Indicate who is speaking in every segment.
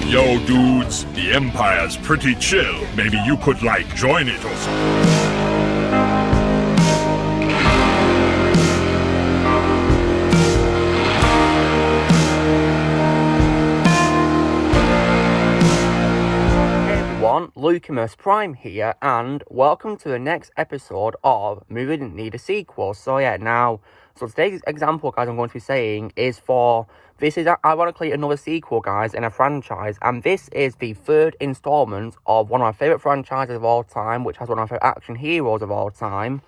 Speaker 1: Yo, dudes, the Empire's pretty chill. Maybe you could, join it or something.
Speaker 2: Lucimus Prime here, and welcome to the next episode of Movie Didn't Need a Sequel. So today's example, guys, I'm going to be saying is this is ironically another sequel, guys, in a franchise, and this is the third installment of one of my favourite franchises of all time, which has one of my favourite action heroes of all time.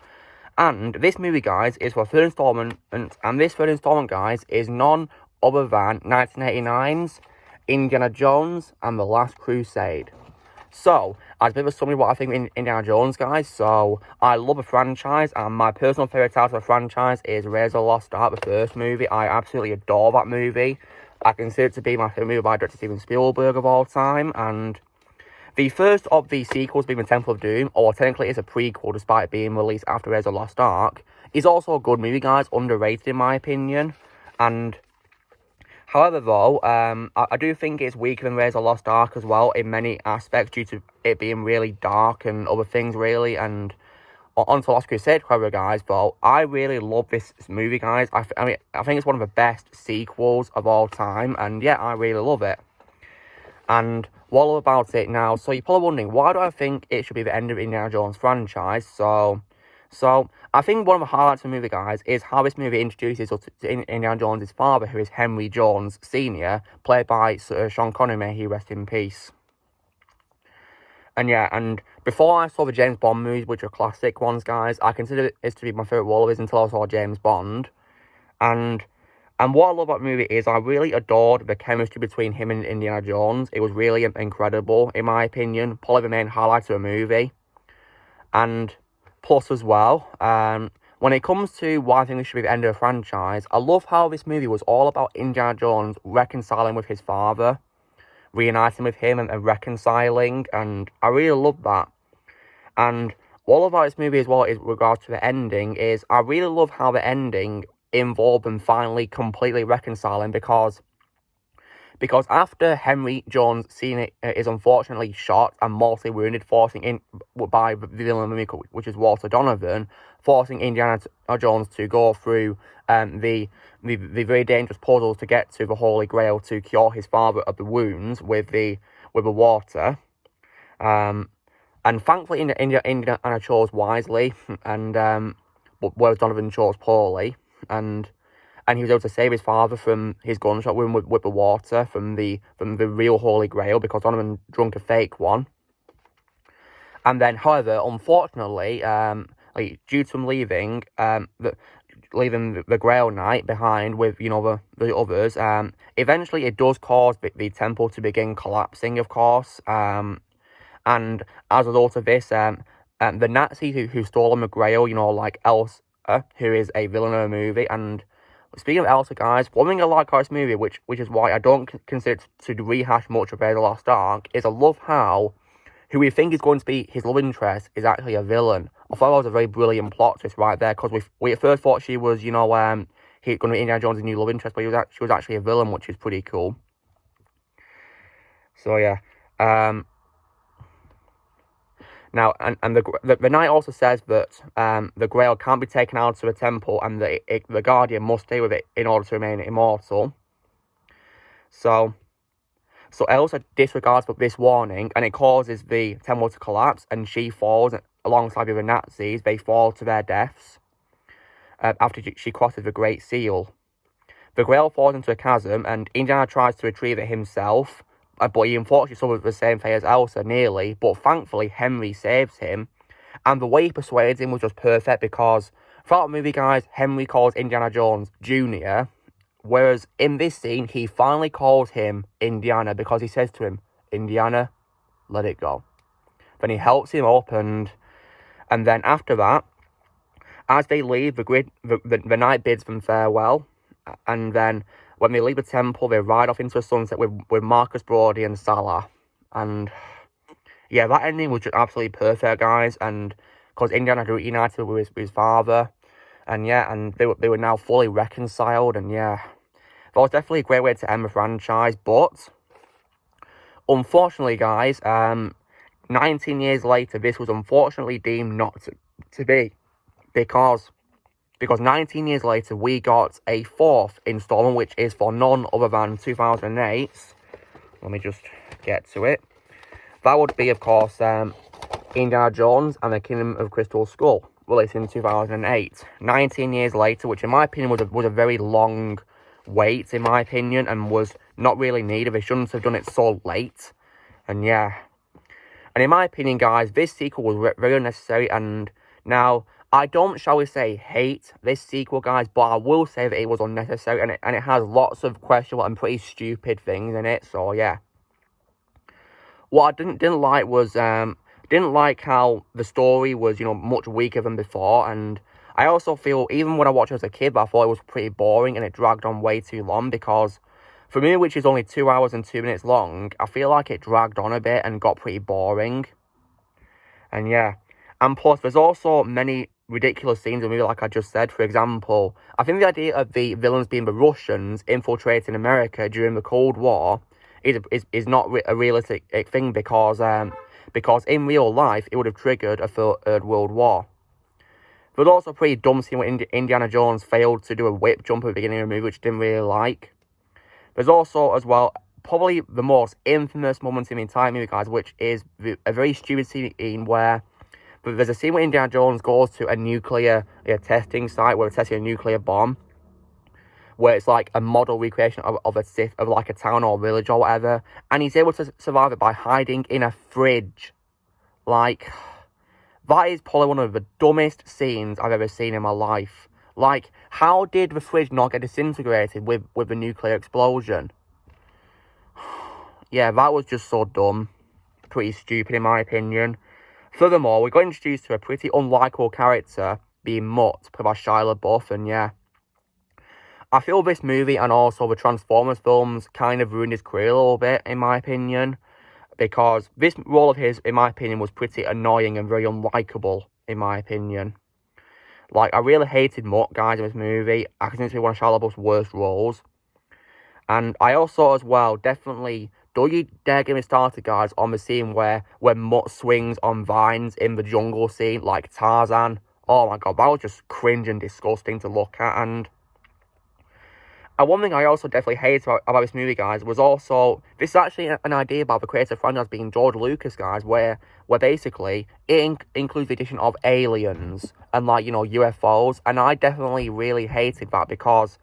Speaker 2: And this movie, guys, is for a third installment, and this third installment, guys, is none other than 1989's Indiana Jones and the Last Crusade. So, as a bit of a summary of what I think of Indiana Jones, guys, so I love the franchise, and my personal favourite title of the franchise is Raiders of the Lost Ark, the first movie. I absolutely adore that movie. I consider it to be my favourite movie by Director Steven Spielberg of all time, and the first of the sequels, being the Temple of Doom, or technically it's a prequel despite it being released after Raiders of the Lost Ark, is also a good movie, guys, underrated in my opinion, and however, though, I do think it's weaker than Raiders of the Lost Ark as well in many aspects due to it being really dark and other things, really. And on to Last Crusade, however, guys, though, I really love this movie, guys. I think it's one of the best sequels of all time, and yeah, I really love it. And what all about it now? So you're probably wondering, why do I think it should be the end of Indiana Jones franchise? So, I think one of the highlights of the movie, guys, is how this movie introduces us to Indiana Jones' father, who is Henry Jones Sr., played by Sir Sean Connery, may he rest in peace. And before I saw the James Bond movies, which are classic ones, guys, I consider this to be my favourite role of his until I saw James Bond. And what I love about the movie is I really adored the chemistry between him and Indiana Jones. It was really incredible, in my opinion. Probably the main highlight of the movie. And plus, as well, when it comes to why I think this should be the end of the franchise, I love how this movie was all about Indiana Jones reconciling with his father, reuniting with him and reconciling, and I really love that. And what I love about this movie as well, is with regards to the ending, is I really love how the ending involved them finally completely reconciling, because after Henry Jones Sr. is unfortunately shot and mortally wounded, forcing in by the villain of the movie, which is Walter Donovan, forcing Indiana Jones to go through the very dangerous puzzles to get to the Holy Grail to cure his father of the wounds with the water. And thankfully, Indiana chose wisely, and whereas Donovan chose poorly, and he was able to save his father from his gunshot wound with the water from the real Holy Grail, because Donovan drunk a fake one. And then, however, unfortunately, due to him leaving the Grail Knight behind with the others, eventually it does cause the temple to begin collapsing, of course. And as a result of this, the Nazis who stole the Grail, like Elsa, who is a villain of the movie, and speaking of Elsa, guys, one thing I like about this movie, which is why I don't consider it to rehash much of Raiders of the Lost Ark, is I love how who we think is going to be his love interest is actually a villain. I thought that was a very brilliant plot twist right there, because we at first thought she was, he's going to be Indiana Jones' new love interest, but she was actually a villain, which is pretty cool. So yeah, now, and the knight also says that the Grail can't be taken out of the temple, and the Guardian must stay with it in order to remain immortal. So Elsa disregards this warning, and it causes the temple to collapse, and she falls alongside with the Nazis. They fall to their deaths after she crosses the Great Seal. The Grail falls into a chasm, and Indiana tries to retrieve it himself, but he unfortunately suffers the same fate as Elsa, nearly. But thankfully, Henry saves him. And the way he persuades him was just perfect, because throughout the movie, guys, Henry calls Indiana Jones Jr., whereas in this scene, he finally calls him Indiana, because he says to him, "Indiana, let it go." Then he helps him up, and then after that, as they leave, the knight bids them farewell, and then when they leave the temple, they ride off into the sunset with Marcus Brody and Salah. And yeah, that ending was just absolutely perfect, guys. And because Indiana had reunited with his father, and yeah, and they were now fully reconciled. And yeah, that was definitely a great way to end the franchise. But unfortunately, guys, 19 years later, this was unfortunately deemed not to be, because 19 years later, we got a fourth installment, which is for none other than 2008. Let me just get to it. That would be, of course, Indiana Jones and the Kingdom of Crystal Skull, released in 2008. 19 years later, which in my opinion was a very long wait, in my opinion, and was not really needed. They shouldn't have done it so late. And yeah. And in my opinion, guys, this sequel was very unnecessary. And now, I don't, shall we say, hate this sequel, guys, but I will say that it was unnecessary. And it has lots of questionable and pretty stupid things in it. So yeah. What I didn't like was, didn't like how the story was, much weaker than before. And I also feel, even when I watched it as a kid, I thought it was pretty boring and it dragged on way too long, because for me, which is only 2 hours and 2 minutes long, I feel like it dragged on a bit and got pretty boring. And yeah. And plus, there's also many ridiculous scenes in the movie, like I just said. For example, I think the idea of the villains being the Russians infiltrating America during the Cold War is not a realistic thing, because in real life, it would have triggered a Third World War. There's also a pretty dumb scene where Indiana Jones failed to do a whip jump at the beginning of the movie, which I didn't really like. There's also, as well, probably the most infamous moment in the entire movie, guys, which is a very stupid scene where there's a scene where Indiana Jones goes to a nuclear testing site where they're testing a nuclear bomb, where it's like a model recreation of like a town or village or whatever, and he's able to survive it by hiding in a fridge. Like, that is probably one of the dumbest scenes I've ever seen in my life. Like, how did the fridge not get disintegrated with the nuclear explosion? Yeah, that was just so dumb. Pretty stupid, in my opinion. Furthermore, we got introduced to a pretty unlikable character, being Mutt, played by Shia LaBeouf, and yeah. I feel this movie and also the Transformers films kind of ruined his career a little bit, in my opinion, because this role of his, in my opinion, was pretty annoying and very unlikable, in my opinion. Like, I really hated Mutt, guys, in this movie. I consider it to be one of Shia LaBeouf's worst roles. And I also, as well, definitely, don't you dare get me started, guys, on the scene where Mutt swings on vines in the jungle scene, like Tarzan. Oh my god, that was just cringe and disgusting to look at. And one thing I also definitely hate about this movie, guys, was also, this is actually an idea about the creative franchise being George Lucas, guys, where basically it includes the addition of aliens and, like, UFOs. And I definitely really hated that because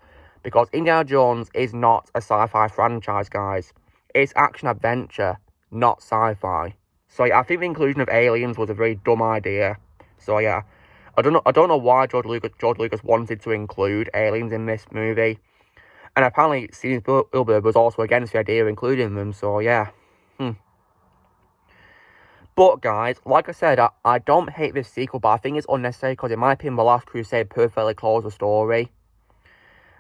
Speaker 2: Indiana Jones is not a sci-fi franchise, guys. It's action-adventure, not sci-fi. So yeah, I think the inclusion of aliens was a very dumb idea. So yeah, I don't know why George Lucas wanted to include aliens in this movie. And apparently, Steven Spielberg was also against the idea of including them, so yeah. But, guys, like I said, I don't hate this sequel, but I think it's unnecessary, because in my opinion, The Last Crusade perfectly closed the story.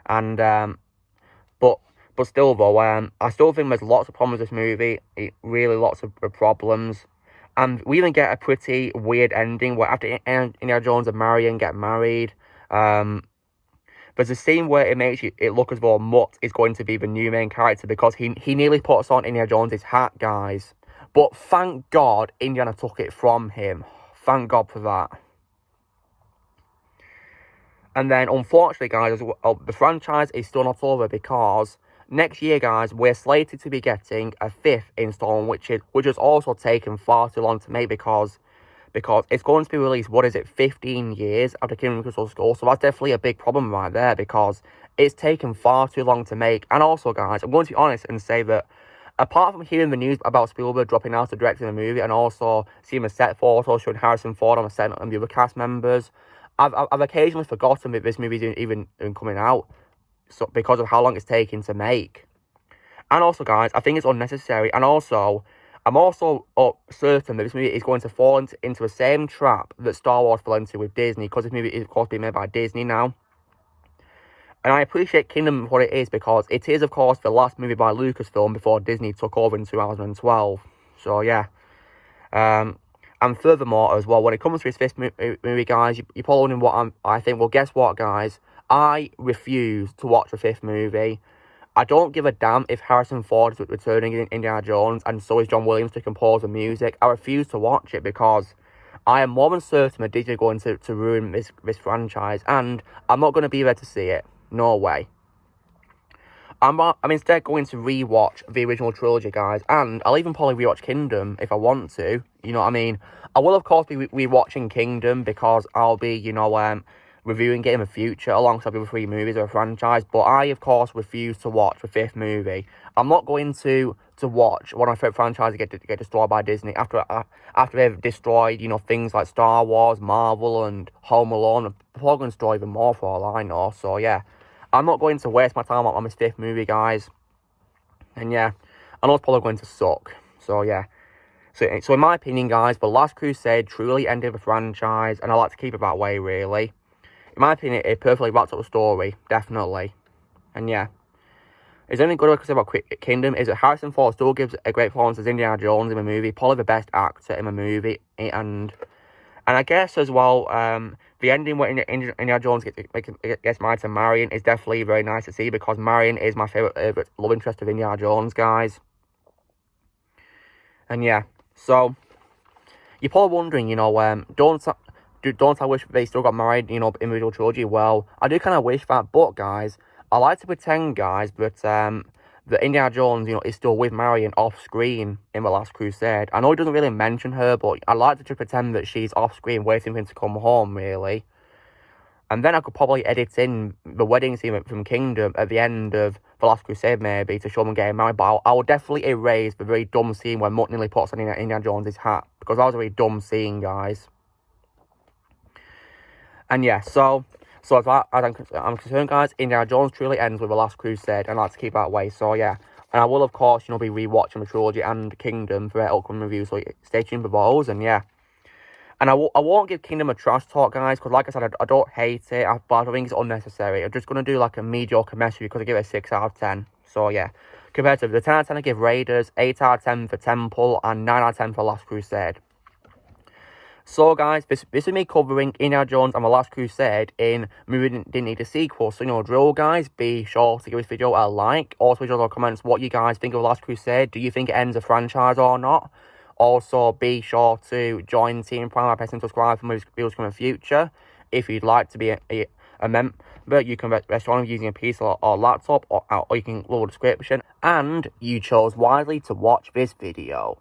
Speaker 2: And, but still, though, I still think there's lots of problems with this movie, really lots of problems. And we even get a pretty weird ending, where after Indiana Jones and Marion get married, there's a scene where it makes it look as though Mutt is going to be the new main character, because he nearly puts on Indiana Jones' hat, guys. But thank God Indiana took it from him. Thank God for that. And then, unfortunately, guys, the franchise is still not over, because next year, guys, we're slated to be getting a 5th installment, which has also taken far too long to make, because it's going to be released, 15 years after Kingdom of Crystal Skull. So that's definitely a big problem right there, because it's taken far too long to make. And also, guys, I'm going to be honest and say that apart from hearing the news about Spielberg dropping out of directing the movie, and also seeing the set photo showing Harrison Ford on the set and the other cast members, I've occasionally forgotten that this movie isn't even coming out, so because of how long it's taking to make. And also, guys, I think it's unnecessary. And also, I'm also certain that this movie is going to fall into the same trap that Star Wars fell into with Disney, because this movie is, of course, being made by Disney now. And I appreciate Kingdom for what it is, because it is, of course, the last movie by Lucasfilm before Disney took over in 2012. So, yeah. And furthermore, as well, when it comes to his 5th movie, guys, you're probably wondering what I think. Well, guess what, guys? I refuse to watch the 5th movie. I don't give a damn if Harrison Ford is returning in Indiana Jones and so is John Williams to compose the music. I refuse to watch it because I am more than certain that Disney are going to ruin this franchise, and I'm not going to be there to see it. No way. I'm instead going to rewatch the original trilogy, guys, and I'll even probably rewatch Kingdom if I want to. You know what I mean? I will, of course, be rewatching Kingdom because I'll be, reviewing it in the future alongside the other 3 movies of a franchise. But I, of course, refuse to watch the 5th movie. I'm not going to watch one of my favourite franchises get destroyed by Disney after they've destroyed, things like Star Wars, Marvel, and Home Alone. They're probably going to destroy even more for all I know. So, yeah. I'm not going to waste my time on this 5th movie, guys. And yeah, I know it's probably going to suck. So yeah. So in my opinion, guys, The Last Crusade truly ended the franchise, and I like to keep it that way, really. In my opinion, it perfectly wraps up the story, definitely. And yeah. Is there anything good I can say about Kingdom is that Harrison Ford still gives a great performance as Indiana Jones in the movie, probably the best actor in the movie, and I guess as well, the ending where Indiana Jones gets married to Marion is definitely very nice to see because Marion is my favourite love interest of Indiana Jones, guys. And yeah, so you're probably wondering, don't I wish they still got married, in the original trilogy? Well, I do kind of wish that, but guys, I like to pretend, guys, that Indiana Jones, is still with Marion off screen in The Last Crusade. I know he doesn't really mention her, but I like to just pretend that she's off screen waiting for him to come home, really. And then I could probably edit in the wedding scene from Kingdom at the end of The Last Crusade, maybe, to show them getting married. But I will definitely erase the very dumb scene where Mutt nearly puts on Indiana Jones' hat, because that was a very dumb scene, guys. And yeah, so as I'm concerned, guys, Indiana Jones truly ends with The Last Crusade, and I like to keep that way. So yeah, and I will, of course, be rewatching the trilogy and Kingdom for their upcoming reviews. So stay tuned for those, and yeah. And I won't give Kingdom a trash talk, guys, because like I said, I don't hate it, but I don't think it's unnecessary. I'm just going to do like a mediocre mess because I give it a 6 out of 10. So yeah, compared to the 10 out of 10 I give Raiders, 8 out of 10 for Temple, and 9 out of 10 for Last Crusade. So guys, this is me covering Indiana Jones and The Last Crusade in Movie Didn't Need a Sequel. So drill, guys, be sure to give this video a like. Also, leave in the comments what you guys think of The Last Crusade. Do you think it ends a franchise or not? Also, be sure to join Team Prime by pressing subscribe for more videos coming in the future. If you'd like to be a member, you can respond using a PC or laptop, or you can lower the description. And you chose wisely to watch this video.